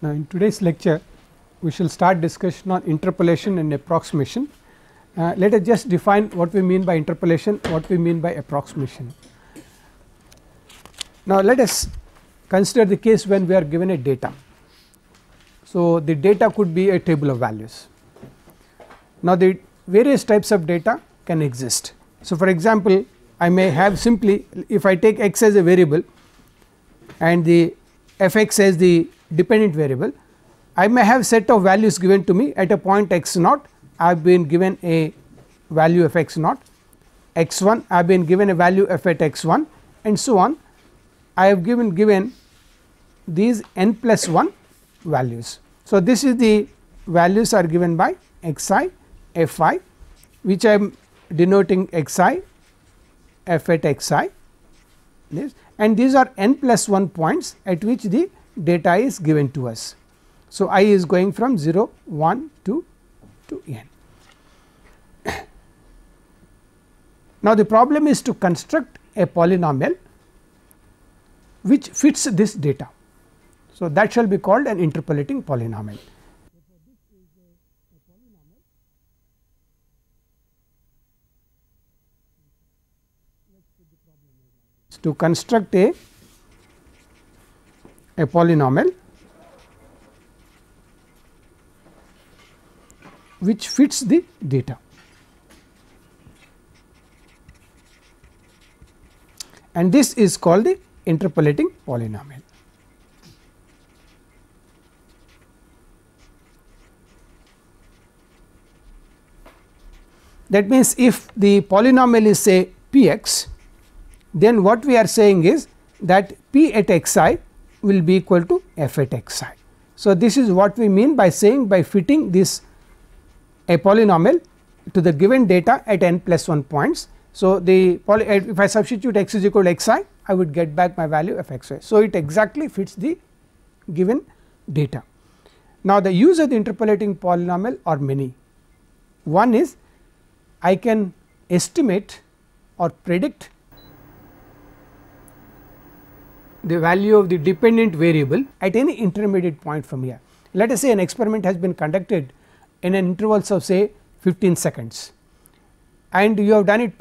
Now, in today's lecture we shall start discussion on interpolation and approximation. Let us just define what we mean by interpolation, what we mean by approximation. Now, let us consider the case when we are given a data. So, the data could be a table of values. Now, the various types of data can exist. So, for example, I may have simply, if I take x as a variable and the f x as the dependent variable, I may have set of values given to me at a point x naught. I have been given a value of x naught, x 1 I have been given a value f at x 1 and so on. I have given these n plus 1 values. So, this is the values are given by x I f I, which I am denoting x I f at x I, this, and these are n plus 1 points at which the data is given to us. So, I is going from 0 1 2 to n. Now, the problem is to construct a polynomial which fits this data. So, that shall be called an interpolating polynomial. To construct a polynomial which fits the data, and this is called the interpolating polynomial. That means, if the polynomial is say p x, then what we are saying is that p at x I will be equal to f at x I. So, this is what we mean by saying by fitting this a polynomial to the given data at n plus 1 points. So, the if I substitute x is equal to x I, I would get back my value of x y. So, it exactly fits the given data. Now, the use of the interpolating polynomial are many. One is I can estimate or predict the value of the dependent variable at any intermediate point from here. Let us say an experiment has been conducted in an intervals of say 15 seconds and you have done it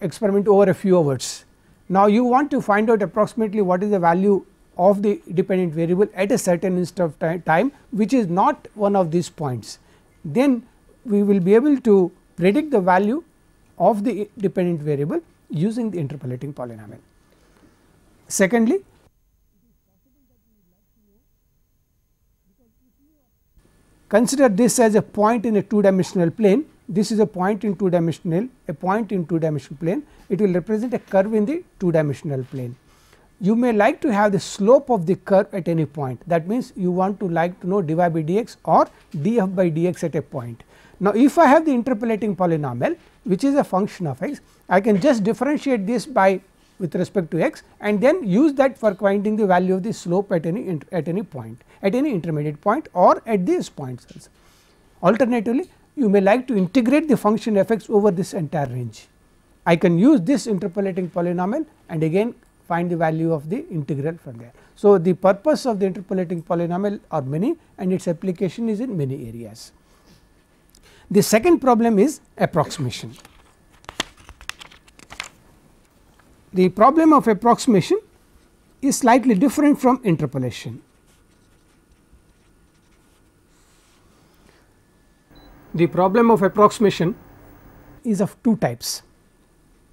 experiment over a few hours. Now, you want to find out approximately what is the value of the dependent variable at a certain instant of time which is not one of these points. Then we will be able to predict the value of the dependent variable using the interpolating polynomial. Secondly, consider this as a point in a 2-dimensional plane. This is a point in 2-dimensional, a point in 2-dimensional plane. It will represent a curve in the 2-dimensional plane. You may like to have the slope of the curve at any point. That means, you want to like to know dy by dx or df by dx at a point. Now, if I have the interpolating polynomial which is a function of x, I can just differentiate this by with respect to x and then use that for finding the value of the slope at any point, at any intermediate point or at these points also. Alternatively, you may like to integrate the function f x over this entire range. I can use this interpolating polynomial and again find the value of the integral from there. So, the purpose of the interpolating polynomial are many and its application is in many areas. The second problem is approximation. The problem of approximation is slightly different from interpolation. The problem of approximation is of two types.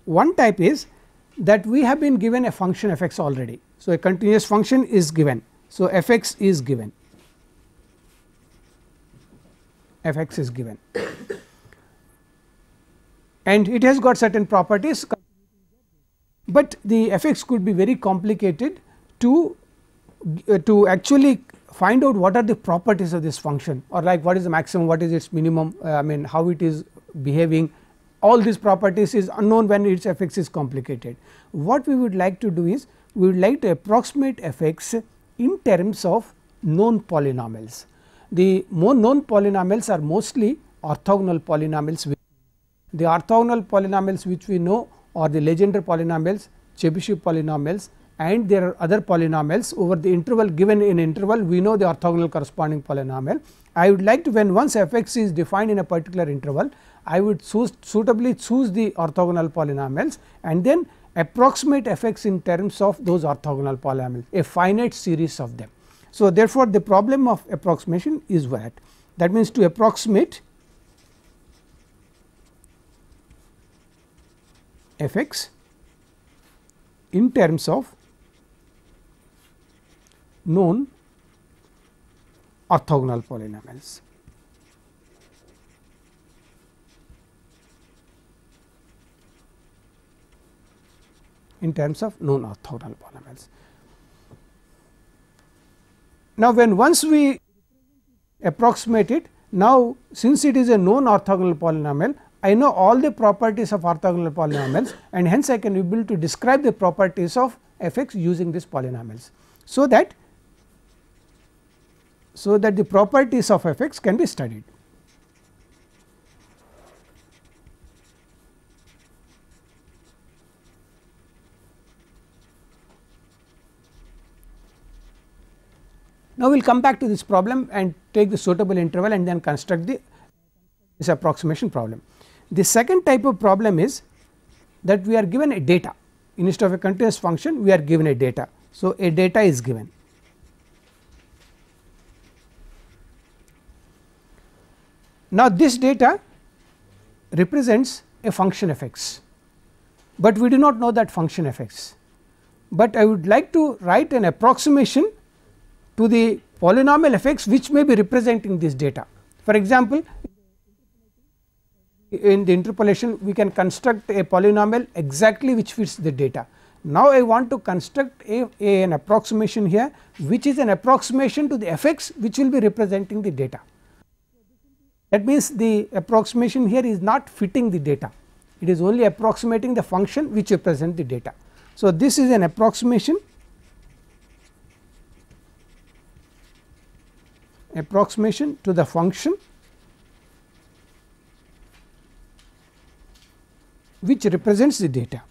One type is that we have been given a function f x already. So, a continuous function is given. So, f x is given, f x is given and it has got certain properties, but the f x could be very complicated to actually find out what are the properties of this function, or like what is the maximum, what is its minimum, I mean how it is behaving. All these properties is unknown when its f x is complicated. What we would like to do is we would like to approximate f x in terms of known polynomials. The more known polynomials are mostly orthogonal polynomials. The orthogonal polynomials which we know are the Legendre polynomials, Chebyshev polynomials and there are other polynomials over the interval given in interval, we know the orthogonal corresponding polynomial. I would like to, when once f x is defined in a particular interval, I would suitably choose the orthogonal polynomials and then approximate f x in terms of those orthogonal polynomials, a finite series of them. So, therefore, the problem of approximation is that means to approximate f x in terms of known orthogonal polynomials. In terms of known orthogonal polynomials. Now, when once we approximate it, now since it is a known orthogonal polynomial, I know all the properties of orthogonal polynomials, and hence I can be able to describe the properties of f x using these polynomials. So that the properties of f x can be studied. Now, we will come back to this problem and take the suitable interval and then construct this approximation problem. The second type of problem is that we are given a data, instead of a continuous function we are given a data. So, a data is given. Now, this data represents a function f x, but we do not know that function f x, but I would like to write an approximation to the polynomial f x which may be representing this data. For example, in the interpolation we can construct a polynomial exactly which fits the data. Now, I want to construct an approximation here which is an approximation to the f x which will be representing the data. That means, the approximation here is not fitting the data, it is only approximating the function which represents the data. So, this is an approximation to the function which represents the data.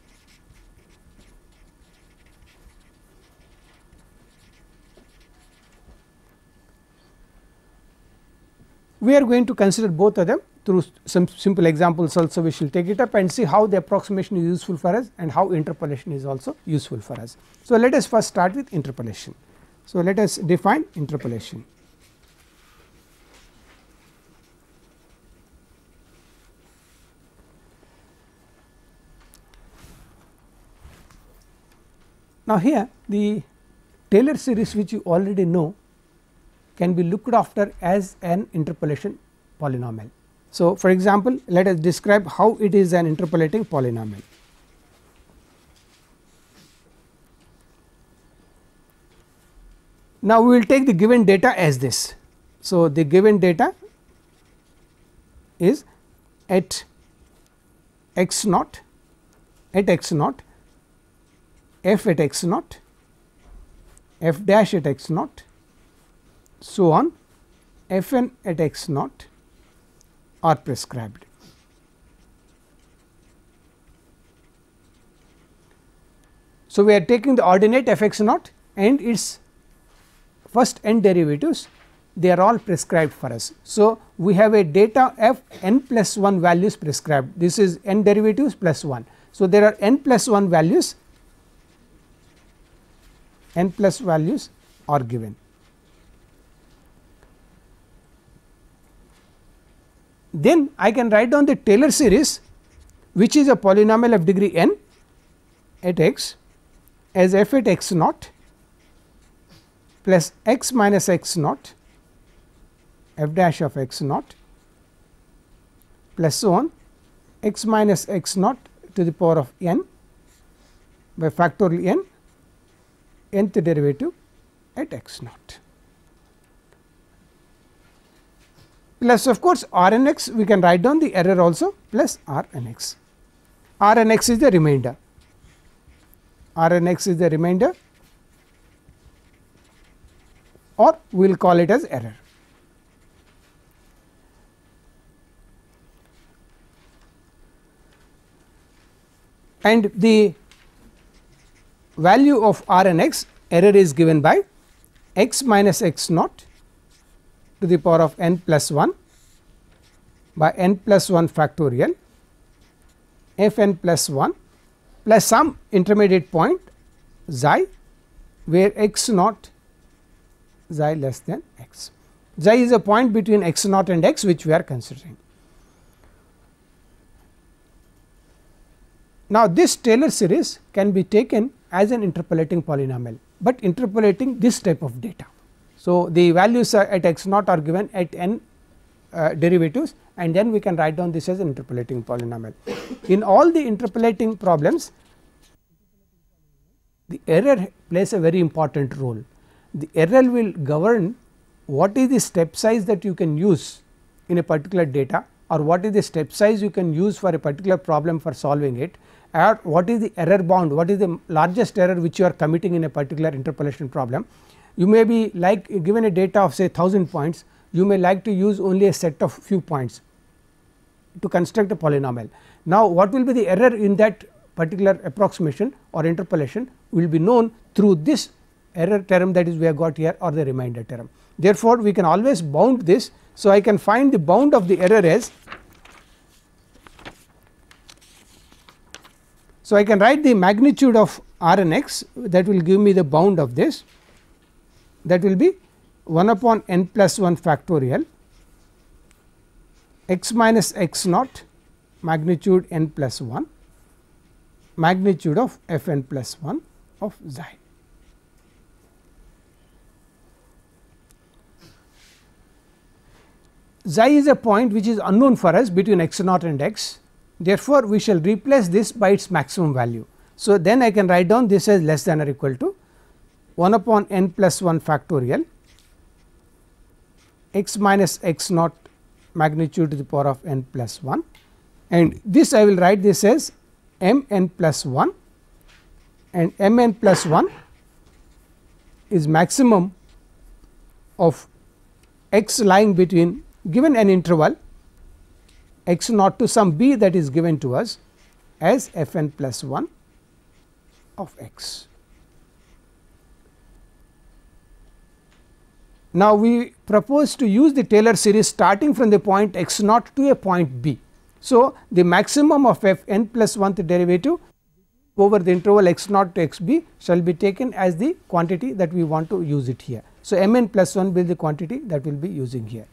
We are going to consider both of them through some simple examples also. We shall take it up and see how the approximation is useful for us and how interpolation is also useful for us. So, let us first start with interpolation. So, let us define interpolation. Now, here the Taylor series which you already know can be looked after as an interpolation polynomial. So, for example, let us describe how it is an interpolating polynomial. Now, we will take the given data as this. So, the given data is at x naught, f at x naught, f dash at x naught, so on, f n at x naught are prescribed. So, we are taking the ordinate f x naught and its first n derivatives, they are all prescribed for us. So, we have a data f n plus 1 values prescribed, this is n derivatives plus 1. So, there are n plus 1 values, n plus values are given. Then I can write down the Taylor series which is a polynomial of degree n at x as f at x naught plus x minus x naught f dash of x naught plus so on x minus x naught to the power of n by factorial n, nth derivative at x naught, plus of course r n x, we can write down the error also, plus r n x. R n x is the remainder, r n x is the remainder, or we will call it as error. And the value of r and x, error is given by x minus x naught to the power of n plus 1 by n plus 1 factorial f n plus 1 plus some intermediate point xi where x naught xi less than x. Xi is a point between x naught and x which we are considering. Now, this Taylor series can be taken as an interpolating polynomial, but interpolating this type of data. So, the values at x naught are given at n derivatives, and then we can write down this as an interpolating polynomial. In all the interpolating problems, the error plays a very important role. The error will govern what is the step size that you can use in a particular data, or what is the step size you can use for a particular problem for solving it, or what is the error bound, what is the largest error which you are committing in a particular interpolation problem. You may be like given a data of say 1000 points, you may like to use only a set of few points to construct a polynomial. Now, what will be the error in that particular approximation or interpolation will be known through this error term, that is we have got here, or the remainder term. Therefore, we can always bound this. So, I can find the bound of the error as, so I can write the magnitude of r and x, that will give me the bound of this, that will be 1 upon n plus 1 factorial x minus x naught magnitude n plus 1 magnitude of f n plus 1 of xi. Xi is a point which is unknown for us between x naught and x. Therefore, we shall replace this by its maximum value. So, then I can write down this as less than or equal to 1 upon n plus 1 factorial x minus x naught magnitude to the power of n plus 1, and this I will write this as m n plus 1, and m n plus 1 is maximum of x lying between given an interval x naught to some b that is given to us as f n plus 1 of x. Now, we propose to use the Taylor series starting from the point x naught to a point b. So, the maximum of f n plus 1th derivative over the interval x naught to x b shall be taken as the quantity that we want to use it here. So, m n plus 1 will be the quantity that we will be using here.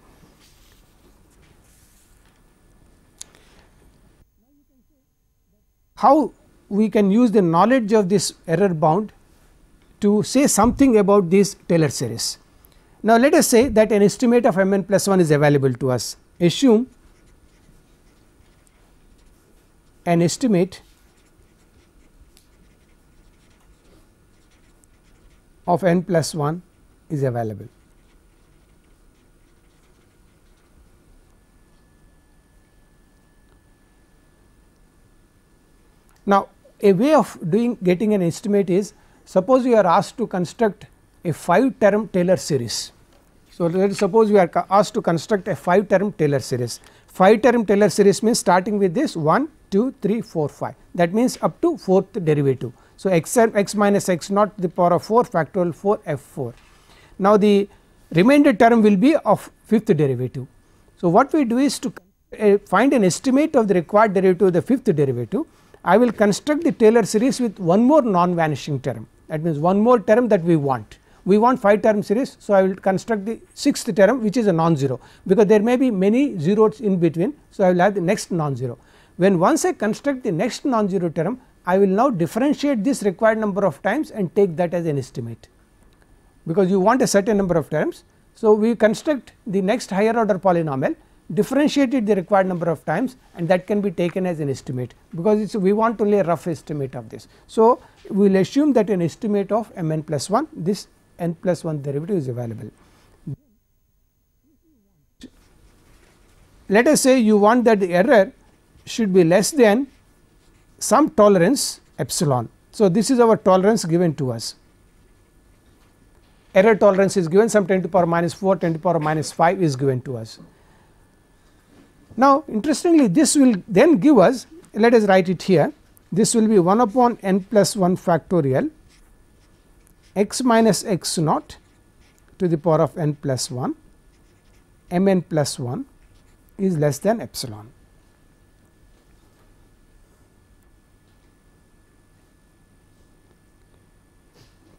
How we can use the knowledge of this error bound to say something about this Taylor series. Now, let us say that an estimate of m n plus 1 is available to us. Assume an estimate of n plus 1 is available. Now, a way of getting an estimate is, suppose you are asked to construct a 5 term Taylor series. So, let us suppose we are asked to construct a 5 term Taylor series. 5 term Taylor series means starting with this 1, 2, 3, 4, 5, that means up to 4th derivative. So, x minus x naught to the power of 4 factorial 4 f 4. Now, the remainder term will be of 5th derivative. So, what we do is to find an estimate of the required derivative of the 5th derivative. I will construct the Taylor series with one more non vanishing term, that means one more term that we want. We want 5 term series. So, I will construct the 6th term which is a non-zero, because there may be many zeros in between. So, I will have the next non-zero. When once I construct the next non-zero term, I will now differentiate this required number of times and take that as an estimate, because you want a certain number of terms. So, we construct the next higher order polynomial, differentiate it the required number of times, and that can be taken as an estimate, because we want only a rough estimate of this. So, we will assume that an estimate of m n plus 1, this n plus 1 derivative is available. Let us say you want that the error should be less than some tolerance epsilon. So, this is our tolerance given to us. Error tolerance is given, some 10 to the power minus 4, 10 to the power minus 5 is given to us. Now, interestingly, this will then give us, let us write it here, this will be 1 upon n plus 1 factorial x minus x naught to the power of n plus 1 m n plus 1 is less than epsilon.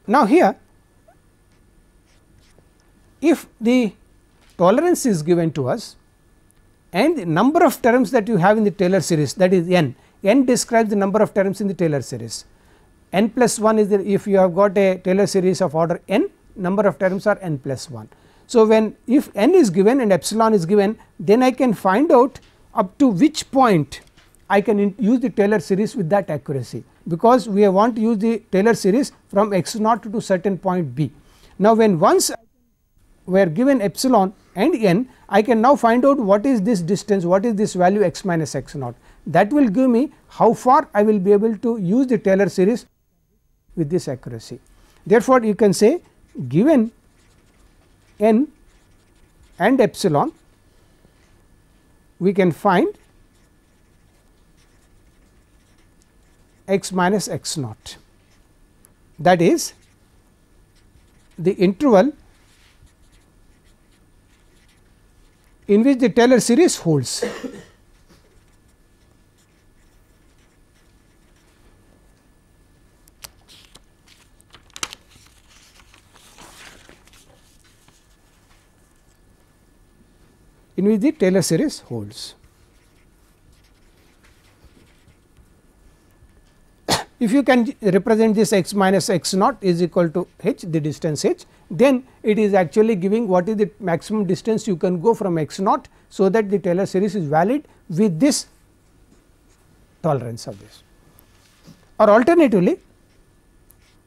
Now, here if the tolerance is given to us and the number of terms that you have in the Taylor series, that is n describes the number of terms in the Taylor series, n plus 1 is the, if you have got a Taylor series of order n, number of terms are n plus 1. So, when if n is given and epsilon is given, then I can find out up to which point I can use the Taylor series with that accuracy, because we want to use the Taylor series from x naught to certain point b. Now, when once we are given epsilon and n, I can now find out what is this distance, what is this value x minus x naught, that will give me how far I will be able to use the Taylor series with this accuracy. Therefore, you can say given n and epsilon, we can find x minus x naught, that is the interval in which the Taylor series holds. In which the Taylor series holds. If you can represent this x minus x naught is equal to h, the distance h, then it is actually giving what is the maximum distance you can go from x naught, so that the Taylor series is valid with this tolerance of this. Or alternatively,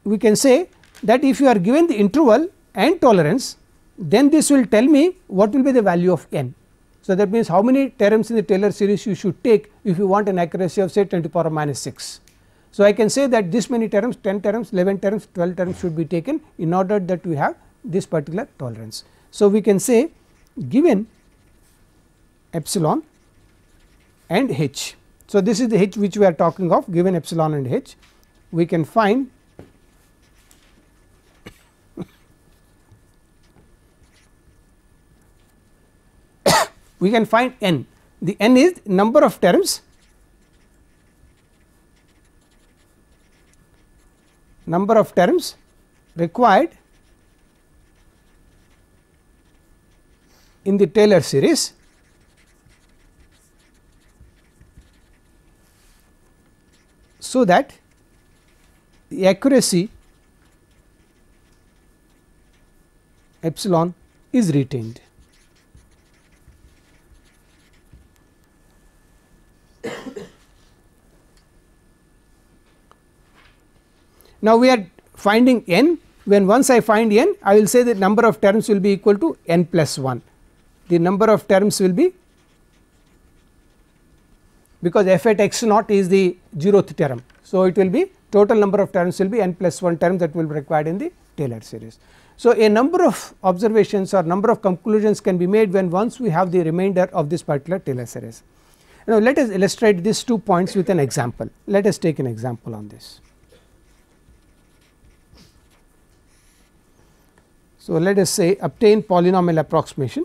we can say that if you are given the interval and tolerance, then this will tell me what will be the value of n. So, that means how many terms in the Taylor series you should take if you want an accuracy of say 10 to the power minus 6. So, I can say that this many terms, 10 terms, 11 terms, 12 terms should be taken in order that we have this particular tolerance. So, we can say given epsilon and h. So, this is the h which we are talking of, given epsilon and h, we can find n. The n is number of terms required in the Taylor series so that the accuracy epsilon is retained. Now, we are finding n, when once I find n, I will say that number of terms will be equal to n plus 1. The number of terms will be, because f at x naught is the 0th term. So, it will be total number of terms will be n plus 1 terms that will be required in the Taylor series. So, a number of observations or number of conclusions can be made when once we have the remainder of this particular Taylor series. Now, let us illustrate these 2 points with an example. Let us take an example on this. So, let us say obtain polynomial approximation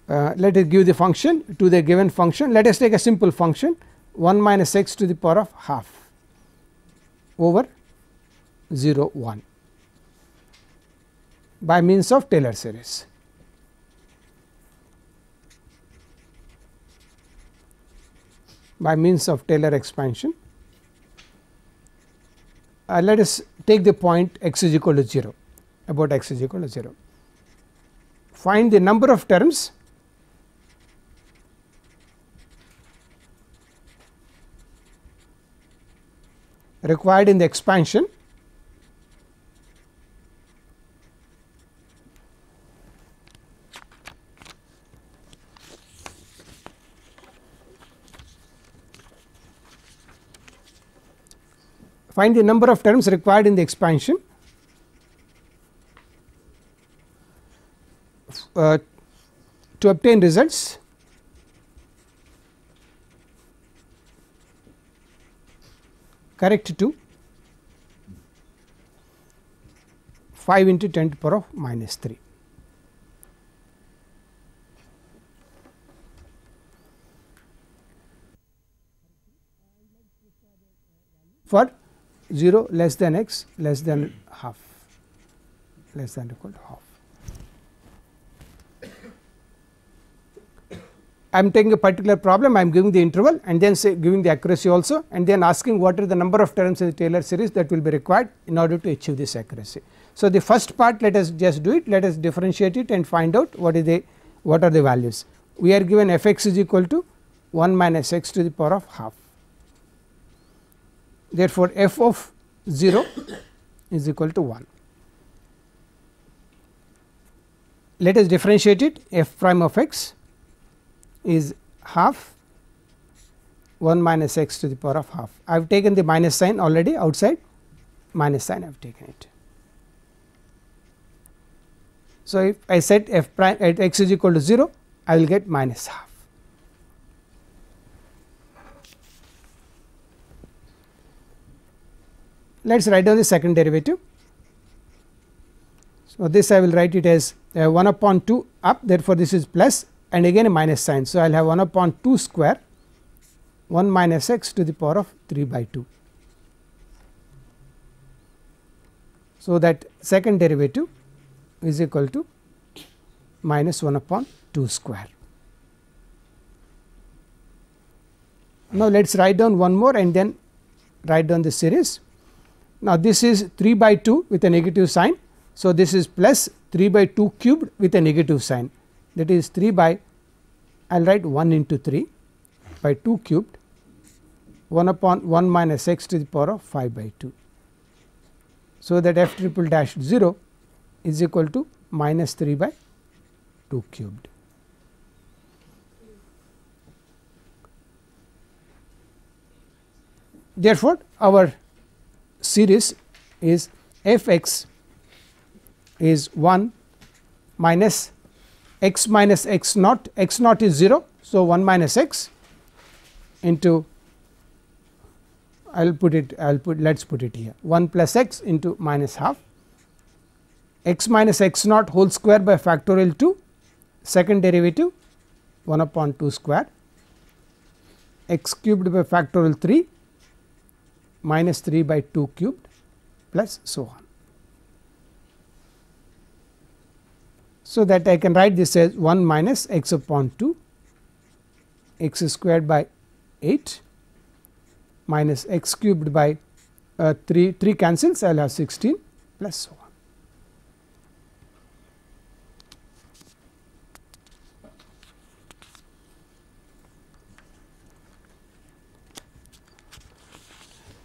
let us give the function to the given function. Let us take a simple function 1 minus x to the power of half over 0 1 by means of Taylor series. By means of Taylor expansion, let us take the point x is equal to 0, about x is equal to 0. Find the number of terms required in the expansion find the number of terms required in the expansion to obtain results, correct to 5 into 10 to the power of minus 3. For 0 less than x less than half, less than or equal to half. I am taking a particular problem, I am giving the interval and then say giving the accuracy also, and then asking what are the number of terms in the Taylor series that will be required in order to achieve this accuracy. So, the first part let us just do it, let us differentiate it and find out what are the values. We are given f x is equal to 1 minus x to the power of half. Therefore, f of 0 is equal to 1. Let us differentiate it, f prime of x is half 1 minus x to the power of half. I have taken the minus sign already outside, minus sign I have taken it. So, if I set f prime at x is equal to 0, I will get minus half. Let us write down the second derivative. So, this I will write it as 1 upon 2 up, therefore, this is plus and again a minus sign. So, I will have 1 upon 2 square 1 minus x to the power of 3 by 2. So, that second derivative is equal to minus 1 upon 2 square. Now, let us write down one more and then write down the series. Now, this is 3 by 2 with a negative sign. So, this is plus 3 by 2 cubed with a negative sign, that is 3 by, I will write 1 into 3 by 2 cubed 1 upon 1 minus x to the power of 5 by 2. So, that f triple dash 0 is equal to minus 3 by 2 cubed. Therefore, our series is f x is 1 minus x naught, x naught is 0. So, 1 minus x into, I will put it, let us put it here 1 plus x into minus half, x minus x naught whole square by factorial 2, second derivative 1 upon 2 square, x cubed by factorial 3 minus 3 by 2 cubed plus so on. So, that I can write this as 1 minus x upon 2 x squared by 8 minus x cubed by 3 cancels, I will have 16 plus so on.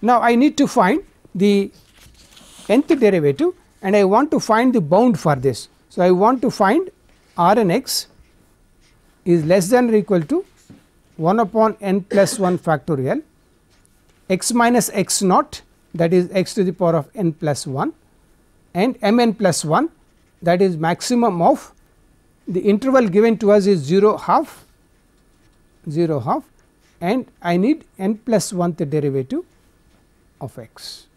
Now, I need to find the nth derivative and I want to find the bound for this. So, I want to find r n x is less than or equal to 1 upon n plus 1 factorial x minus x naught, that is x to the power of n plus 1, and m n plus 1, that is maximum of the interval given to us is 0 half and I need n plus 1th derivative of x.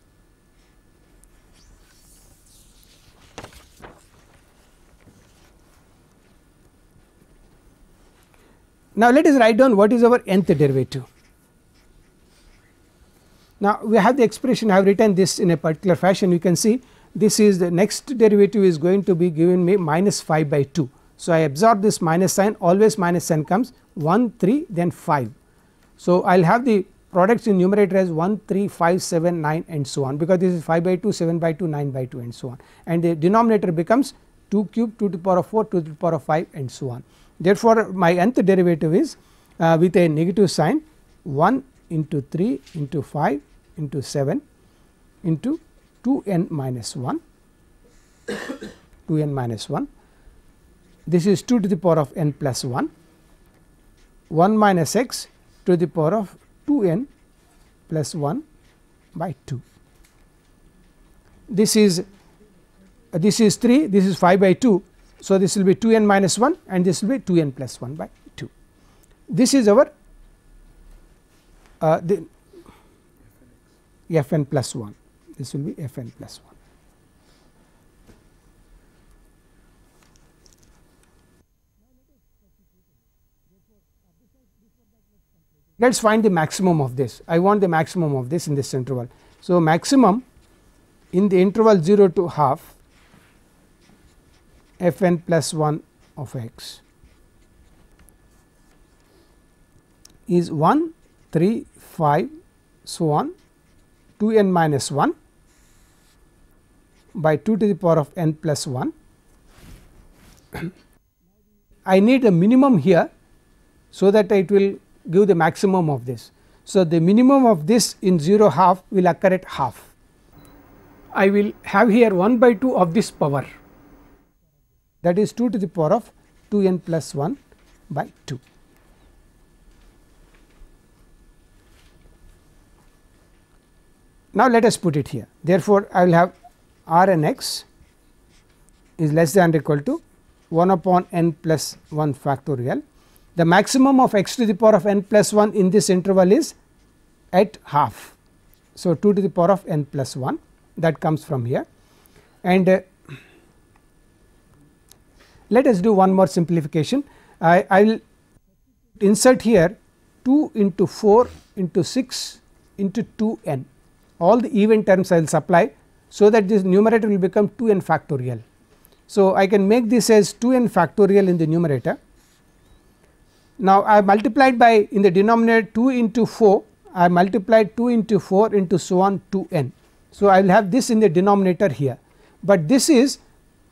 Now, let us write down what is our nth derivative. Now, we have the expression, I have written this in a particular fashion. You can see this is the next derivative is going to be given me minus 5 by 2. So, I absorb this minus sign, always minus sign comes 1 3 then 5. So, I will have the products in numerator as 1 3 5 7 9 and so on, because this is 5 by 2 7 by 2 9 by 2 and so on, and the denominator becomes 2 cube 2 to the power of 4 2 to the power of 5 and so on. Therefore, my nth derivative is with a negative sign 1 into 3 into 5 into 7 into 2n minus 1 2n minus 1. This is 2 to the power of n plus 1 1 minus x to the power of 2n plus 1 by 2. This is 3, this is 5 by 2. So, this will be 2 n minus 1 and this will be 2 n plus 1 by 2. This is our the f n plus 1, this will be f n plus 1. Let us find the maximum of this. I want the maximum of this in this interval. So, maximum in the interval 0 to half f n plus 1 of x is 1, 3, 5, so on 2 n minus 1 by 2 to the power of n plus 1. I need a minimum here, so that it will give the maximum of this. So, the minimum of this in 0 half will occur at half. I will have here 1 by 2 of this power, that is 2 to the power of 2 n plus 1 by 2. Now, let us put it here. Therefore, I will have r n x is less than or equal to 1 upon n plus 1 factorial. The maximum of x to the power of n plus 1 in this interval is at half. So, 2 to the power of n plus 1, that comes from here, and let us do one more simplification. I will insert here 2 into 4 into 6 into 2 n, all the even terms I will supply, so that this numerator will become 2 n factorial. So, I can make this as 2 n factorial in the numerator. Now, I multiplied by in the denominator 2 into 4, I multiplied 2 into 4 into so on 2 n. So, I will have this in the denominator here, but this is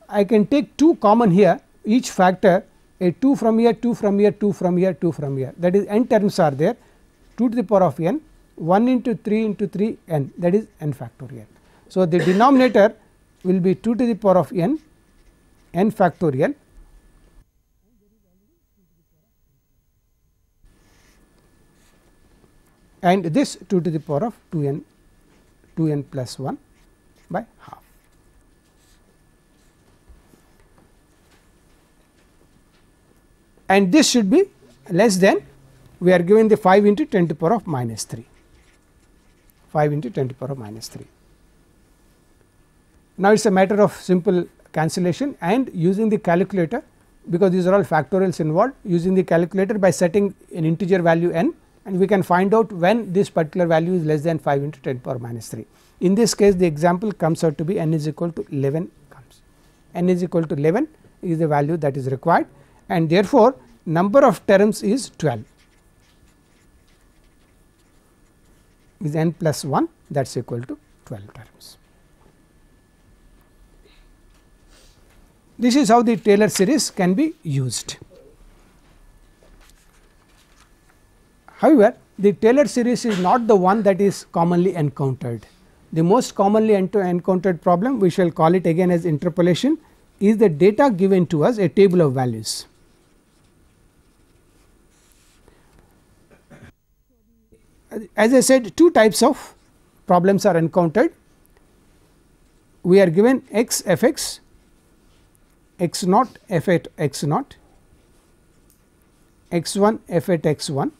I can take 2 common here, each factor a 2 from here, 2 from here, 2 from here, 2 from here, that is n terms are there, 2 to the power of n, 1 into 3 into 3 n, that is n factorial. So, the denominator will be 2 to the power of n, n factorial, and this 2 to the power of 2 n plus 1 by half. And this should be less than, we are given the 5 into 10 to the power of minus 3, 5 into 10 to the power of minus 3. Now, it is a matter of simple cancellation and using the calculator, because these are all factorials involved, using the calculator by setting an integer value n, and we can find out when this particular value is less than 5 into 10 to the power minus 3. In this case, the example comes out to be n is equal to 11 comes, n is equal to 11 is the value that is required, and therefore, number of terms is 12, is n plus 1, that is equal to 12 terms. This is how the Taylor series can be used. However, the Taylor series is not the one that is commonly encountered. The most commonly encountered problem, we shall call it again as interpolation, is the data given to us, a table of values. As I said, two types of problems are encountered. We are given x f x, x naught f at x naught, x 1 f at x 1,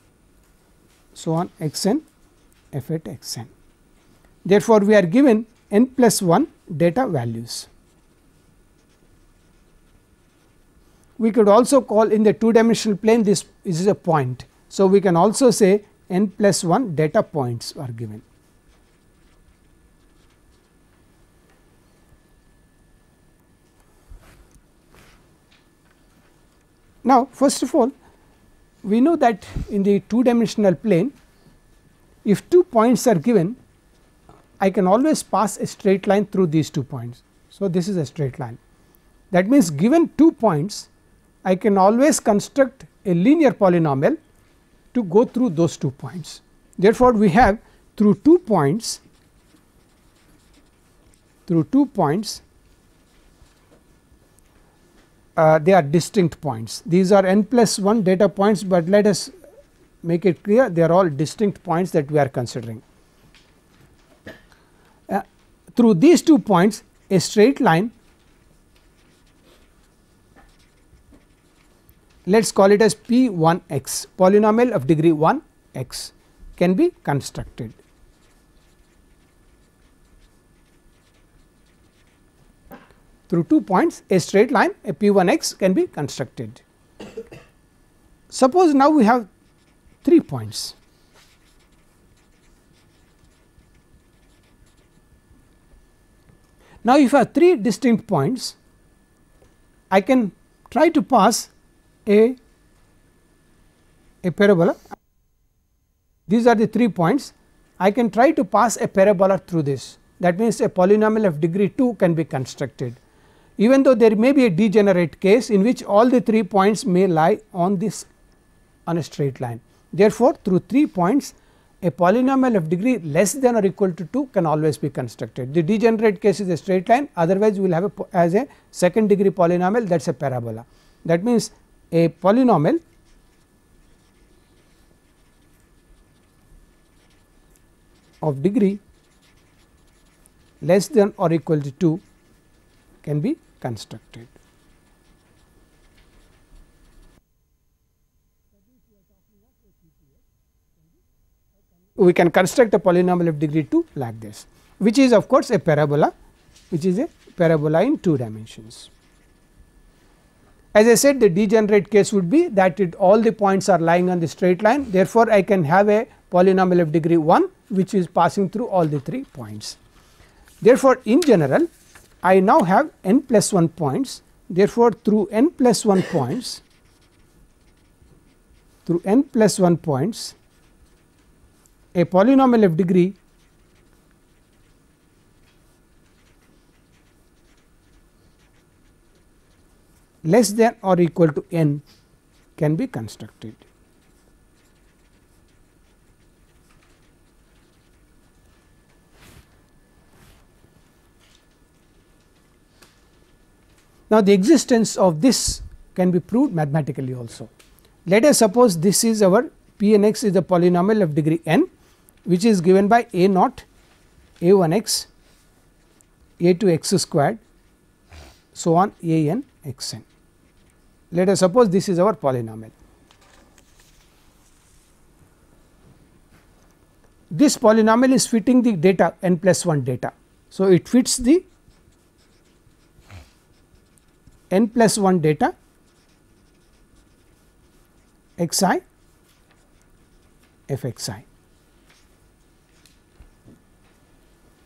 so on x n f at x n. Therefore, we are given n plus 1 data values. We could also call in the 2 dimensional plane this is a point. So, we can also say n plus 1 data points are given. Now, first of all, we know that in the 2 dimensional plane, if 2 points are given, I can always pass a straight line through these 2 points. So, this is a straight line. That means, given 2 points, I can always construct a linear polynomial to go through those 2 points. Therefore, we have through 2 points, they are distinct points. These are n plus 1 data points, but let us make it clear they are all distinct points that we are considering. Through these 2 points, a straight line let us call it as P1x, polynomial of degree 1 x can be constructed. Through 2 points, a straight line, a P1x can be constructed. Suppose now we have 3 points. Now, if I have 3 distinct points, I can try to pass a parabola. These are the 3 points. I can try to pass a parabola through this. That means, a polynomial of degree 2 can be constructed, even though there may be a degenerate case in which all the 3 points may lie on this on a straight line. Therefore, through 3 points, a polynomial of degree less than or equal to 2 can always be constructed. The degenerate case is a straight line, otherwise we will have as a second degree polynomial, that is a parabola. That means, a polynomial of degree less than or equal to 2 can be constructed. We can construct a polynomial of degree 2 like this, which is of course a parabola, which is a parabola in 2 dimensions. As I said, the degenerate case would be that all the points are lying on the straight line. Therefore, I can have a polynomial of degree 1 which is passing through all the 3 points. Therefore, in general I now have n plus 1 points. Therefore, through n plus 1 points, a polynomial of degree less than or equal to n can be constructed. Now, the existence of this can be proved mathematically also. Let us suppose this is our P n x is a polynomial of degree n, which is given by a naught, a 1 x, a 2 x squared, so on a n x n. Let us suppose this is our polynomial. This polynomial is fitting the data n plus 1 data. So, it fits the n plus 1 data x I f x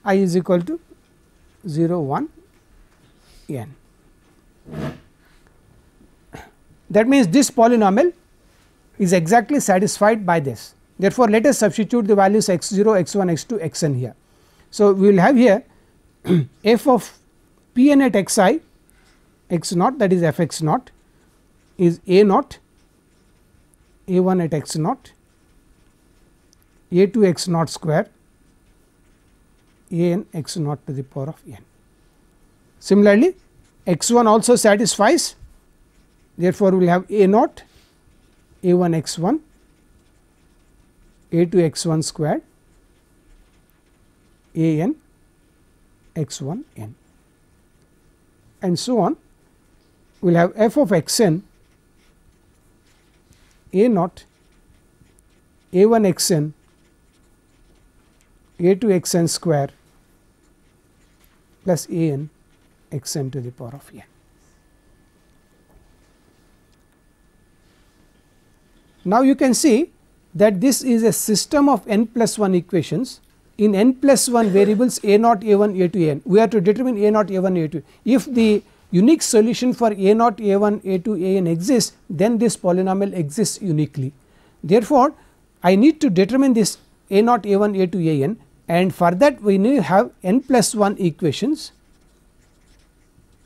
I is equal to 0 1 n. That means, this polynomial is exactly satisfied by this. Therefore, let us substitute the values x 0, x 1, x 2, x n here. So, we will have here f of P n at x I x naught, that is f x naught, is a naught, a 1 at x naught, a 2 x naught square, a n x naught to the power of n. Similarly, x 1 also satisfies. Therefore, we will have a naught, a 1 x 1, a 2 x 1 squared, a n x 1 n, and so on. We will have f of x n, a naught, a 1 x n, a 2 x n square plus a n x n to the power of n. Now, you can see that this is a system of n plus 1 equations in n plus 1 variables a naught, a 1, a 2, a n. We have to determine a naught, a 1, a 2. If the unique solution for a naught, a 1, a 2, a n exists, then this polynomial exists uniquely. Therefore, I need to determine this a naught, a 1, a 2, a n, and for that we need to have n plus 1 equations.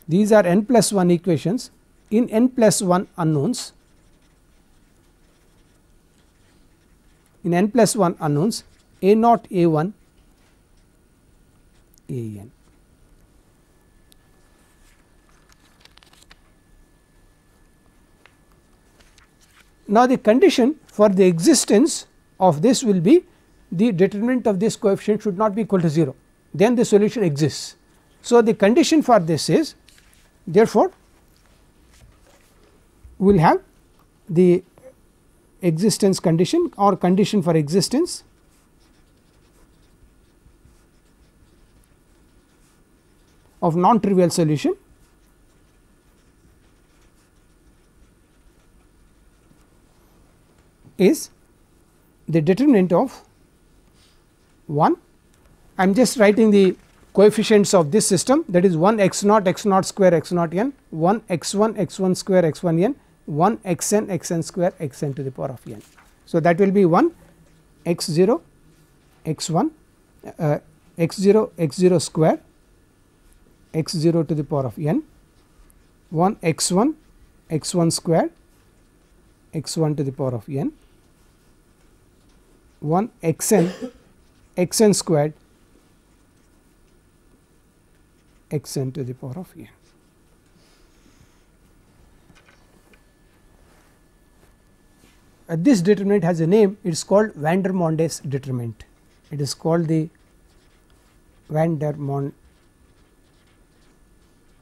These are n plus 1 equations in n plus 1 unknowns. In n plus 1 unknowns, a naught, a 1, a n. Now, the condition for the existence of this will be the determinant of this coefficient should not be equal to 0, then the solution exists. So, the condition for this is, therefore, we will have the existence condition or condition for existence of non-trivial solution is the determinant of 1. I am just writing the coefficients of this system, that is 1 x naught square x naught n, 1 x1 square x 1 n, 1 xn square xn to the power of n. So, that will be 1 x0 x1 x0 square x0 to the power of n, 1 x1 square x1 to the power of n, 1 xn squared xn to the power of n. This determinant has a name, it is called Vandermonde's determinant. It is called the Vandermonde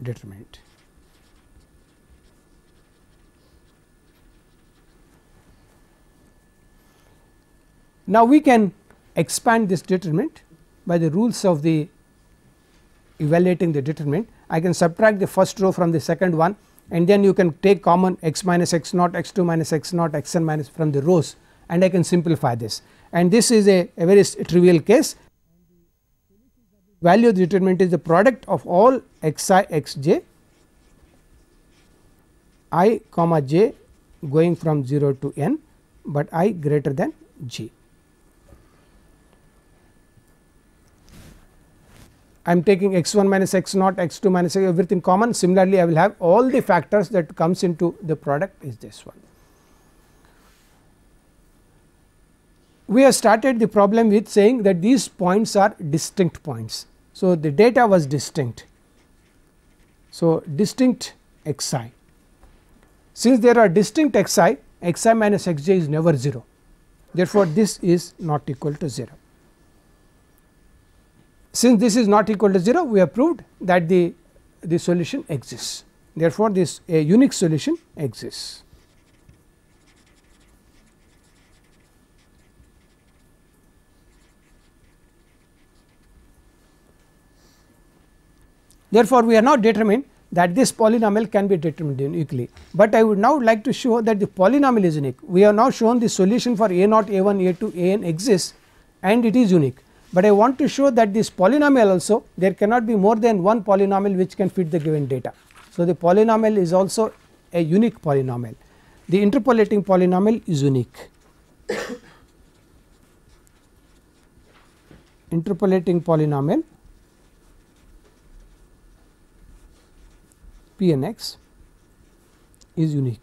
determinant. Now, we can expand this determinant by the rules of the evaluating the determinant. I can subtract the first row from the second one, and then you can take common x minus x naught, x2 minus x naught, xn minus from the rows, and I can simplify this. And this is a very trivial case. Value of the determinant is the product of all xi xj I comma j going from 0 to n, but I greater than j. I am taking x1 minus x naught, x2 minus everything common. Similarly, I will have all the factors that comes into the product is this one. We have started the problem with saying that these points are distinct points. So, the data was distinct. So, distinct xi. Since there are distinct xi, xi minus xj is never 0. Therefore, this is not equal to 0. Since this is not equal to 0, we have proved that the solution exists. Therefore, this a unique solution exists. Therefore, we have now determined that this polynomial can be determined uniquely, but I would now like to show that the polynomial is unique. We have now shown the solution for a naught, a1, a2, an exists and it is unique. But I want to show that this polynomial also there cannot be more than one polynomial which can fit the given data. So, the polynomial is also a unique polynomial. The interpolating polynomial is unique. Interpolating polynomial p n x is unique.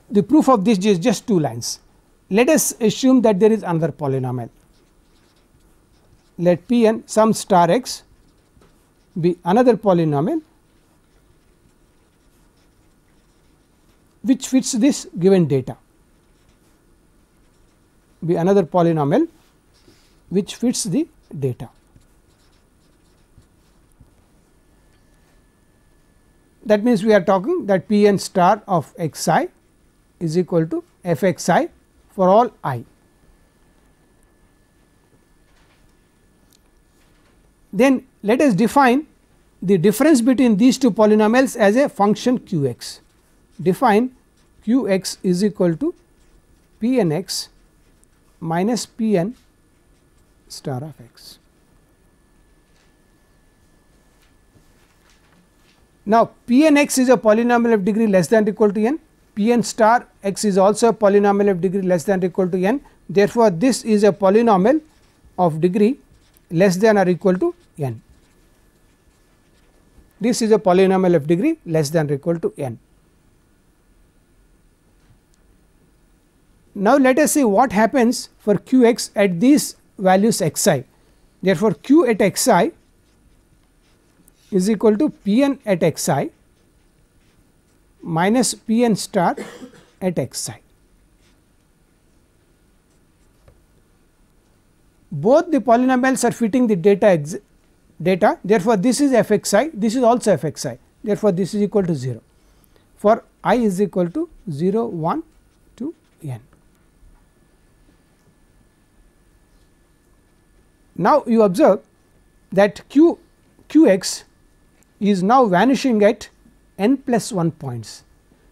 The proof of this is just 2 lines. Let us assume that there is another polynomial. Let p n some star x be another polynomial which fits this given data, be another polynomial which fits the data. That means, we are talking that p n star of x I is equal to f x I for all I. Then let us define the difference between these two polynomials as a function q x. Define q x is equal to p n x minus p n star of x. Now, p n x is a polynomial of degree less than or equal to n, p n star x is also a polynomial of degree less than or equal to n. Therefore, this is a polynomial of degree less than or equal to n. This is a polynomial of degree less than or equal to n. Now, let us see what happens for q x at these values x I. Therefore, q at x I is equal to p n at x I minus p n star at x I. Both the polynomials are fitting the data data, therefore, this is f x I, this is also f x I, therefore, this is equal to 0 for I is equal to 0 1 to n. Now, you observe that qx is now vanishing at n plus 1 points.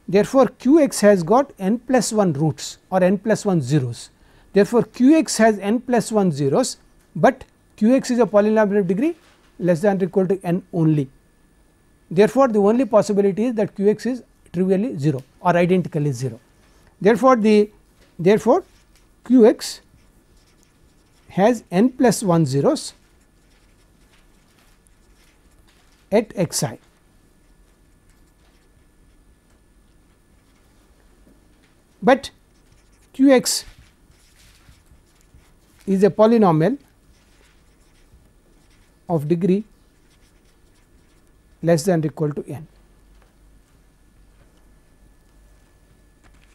Therefore, qx has got n plus 1 roots or n plus 1 zeros. Therefore, qx has n plus 1 zeros, but qx is a polynomial of degree less than or equal to n only. Therefore, the only possibility is that qx is trivially 0 or identically 0. Therefore, qx has n plus 1 zeros at xi. But qx is a polynomial of degree less than or equal to n,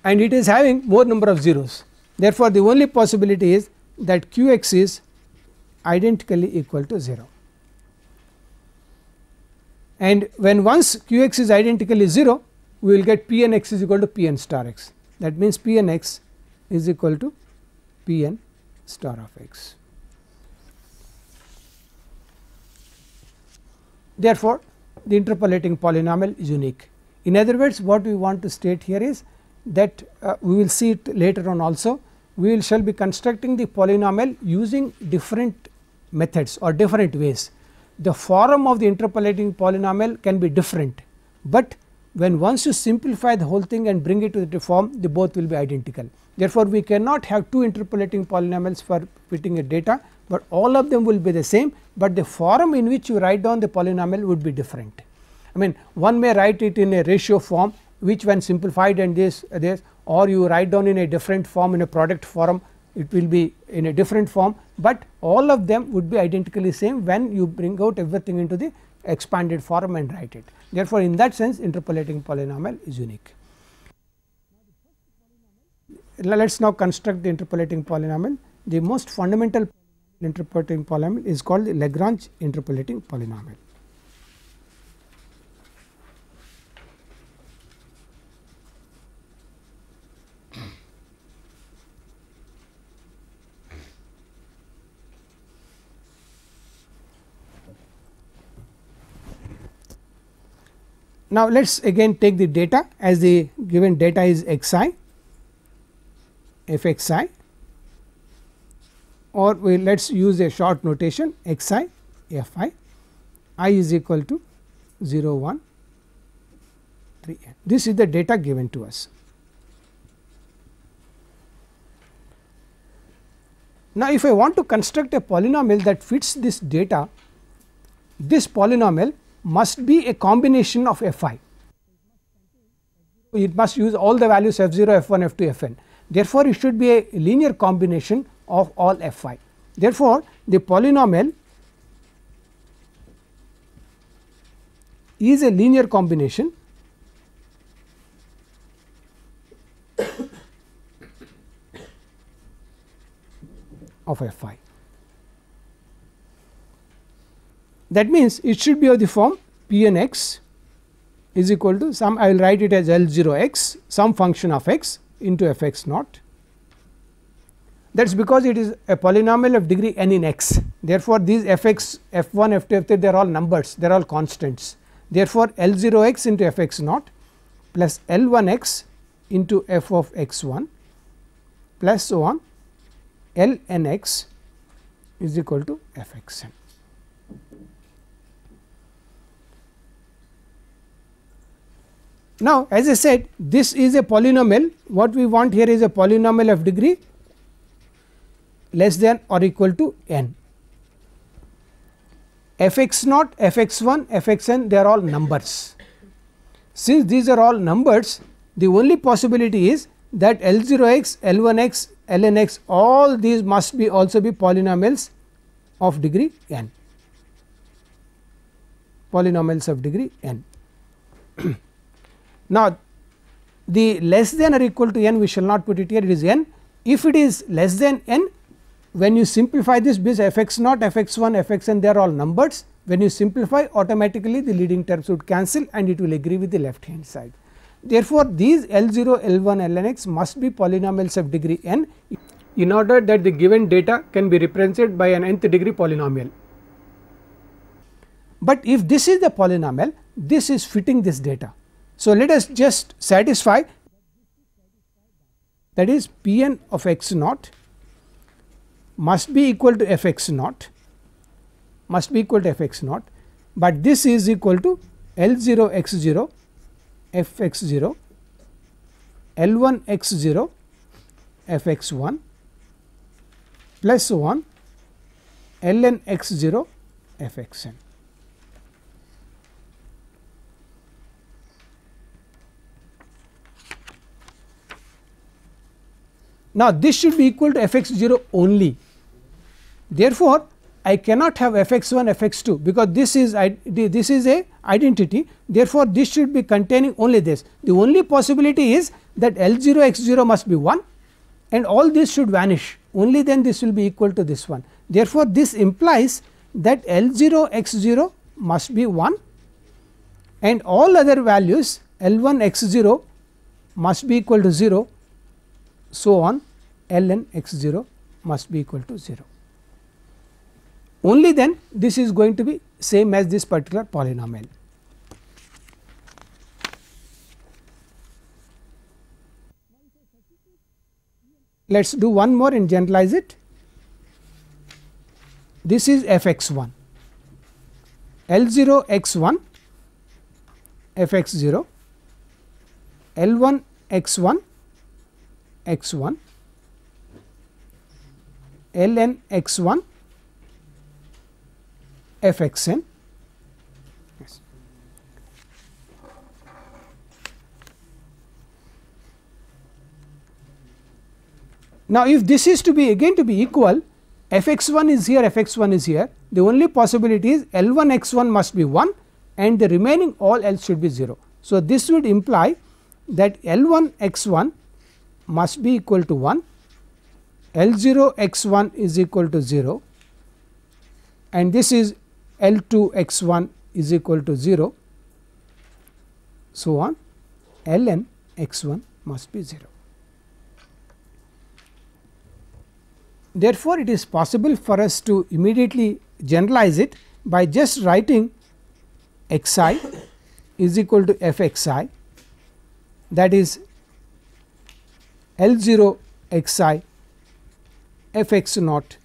and it is having more number of zeros. Therefore, the only possibility is that qx is identically equal to 0, and when once qx is identically 0, we will get p n x is equal to p n star x. That means, p n x is equal to p n star of x. Therefore, the interpolating polynomial is unique. In other words, what we want to state here is that we will see it later on also, we shall be constructing the polynomial using different methods or different ways. The form of the interpolating polynomial can be different, but when once you simplify the whole thing and bring it to the form, the both will be identical. Therefore, we cannot have two interpolating polynomials for fitting a data, but all of them will be the same, but the form in which you write down the polynomial would be different. I mean, one may write it in a ratio form, which when simplified and this, or you write down in a different form, in a product form, it will be in a different form, but all of them would be identically same when you bring out everything into the expanded form and write it. Therefore, in that sense, interpolating polynomial is unique. Let us now construct the interpolating polynomial. The most fundamental interpolating polynomial is called the Lagrange interpolating polynomial. Now, let us again take the data as the given data is xi, f xi, or let us use a short notation xi fi, I is equal to 0 1 3 n. This is the data given to us. Now, if I want to construct a polynomial that fits this data, this polynomial must be a combination of fi. It must use all the values f0, f1, f2, fn. Therefore, it should be a linear combination of all fi. Therefore, the polynomial is a linear combination of fi. That means, it should be of the form p n x is equal to some, I will write it as L0 x, some function of x into f x naught. That is because it is a polynomial of degree n in x. Therefore, these f x, f1, f2, f3 they are all numbers, they are all constants. Therefore, L0 x into f x naught plus L1 x into f of x1 plus so on L n x is equal to f x n. Now, as I said, this is a polynomial. What we want here is a polynomial of degree less than or equal to n. f x naught, f x1, f x n they are all numbers. Since these are all numbers, the only possibility is that L0 x, L1 x, Ln x all these must be also be polynomials of degree n, polynomials of degree n. Now, the less than or equal to n we shall not put it here, it is n. If it is less than n, when you simplify this fx0, fx1, fxn, they are all numbers. When you simplify, automatically the leading terms would cancel and it will agree with the left hand side. Therefore, these L0, L1, Lnx must be polynomials of degree n in order that the given data can be represented by an nth degree polynomial. But if this is the polynomial, this is fitting this data. So, let us just satisfy, that is Pn of x naught must be equal to fx0, but this is equal to L0 x0 fx0, L1 x0 fx1 plus so on Ln x0 fxn. Now, this should be equal to fx0 only. Therefore, I cannot have fx1 fx2 because this is a identity. Therefore, this should be containing only this. The only possibility is that L0 x0 must be 1 and all this should vanish, only then this will be equal to this one. Therefore, this implies that L0 x0 must be 1 and all other values L1 x0 must be equal to 0, so on Ln x0 must be equal to 0. Only then this is going to be same as this particular polynomial. Let us do one more and generalize it. This is fx1, L0 x1 fx0, L1 x1 x1, Ln x1 fxn. Yes. Now, if this is to be again to be equal, fx1 is here, fx1 is here, the only possibility is L1 x1 must be 1 and the remaining all else should be 0. So, this would imply that L1 x1 must be equal to 1, L0 x1 is equal to 0 and this is L2 x1 is equal to 0, so on Ln x1 must be 0. Therefore, it is possible for us to immediately generalize it by just writing xi is equal to fxi, that is L0 xi fx0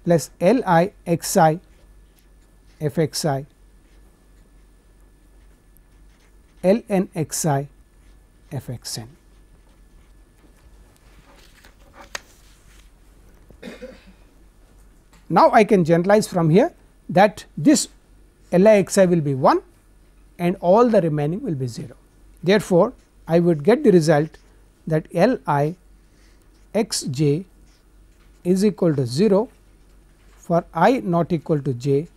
plus Li xi fxi Ln xi fxn. Now, I can generalize from here that this Li xi will be 1 and all the remaining will be 0. Therefore, I would get the result that Li xj is equal to 0 for I not equal to j,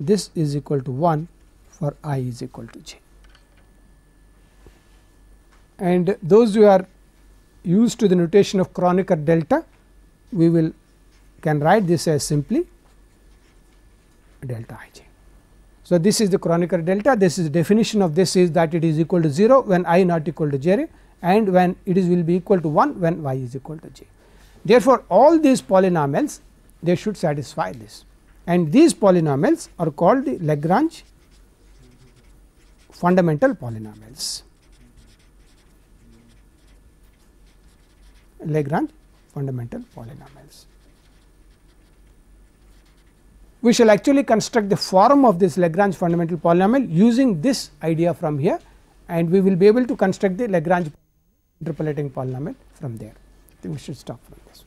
this is equal to 1 for I is equal to j. And those who are used to the notation of Kronecker delta, we can write this as simply delta ij. So, this is the Kronecker delta, this is the definition of this is that it is equal to 0 when I not equal to j and when it is will be equal to 1 when y is equal to j. Therefore, all these polynomials they should satisfy this, and these polynomials are called the Lagrange fundamental polynomials. Lagrange fundamental polynomials. We shall actually construct the form of this Lagrange fundamental polynomial using this idea from here, and we will be able to construct the Lagrange interpolating polynomial from there. I think we should stop from this.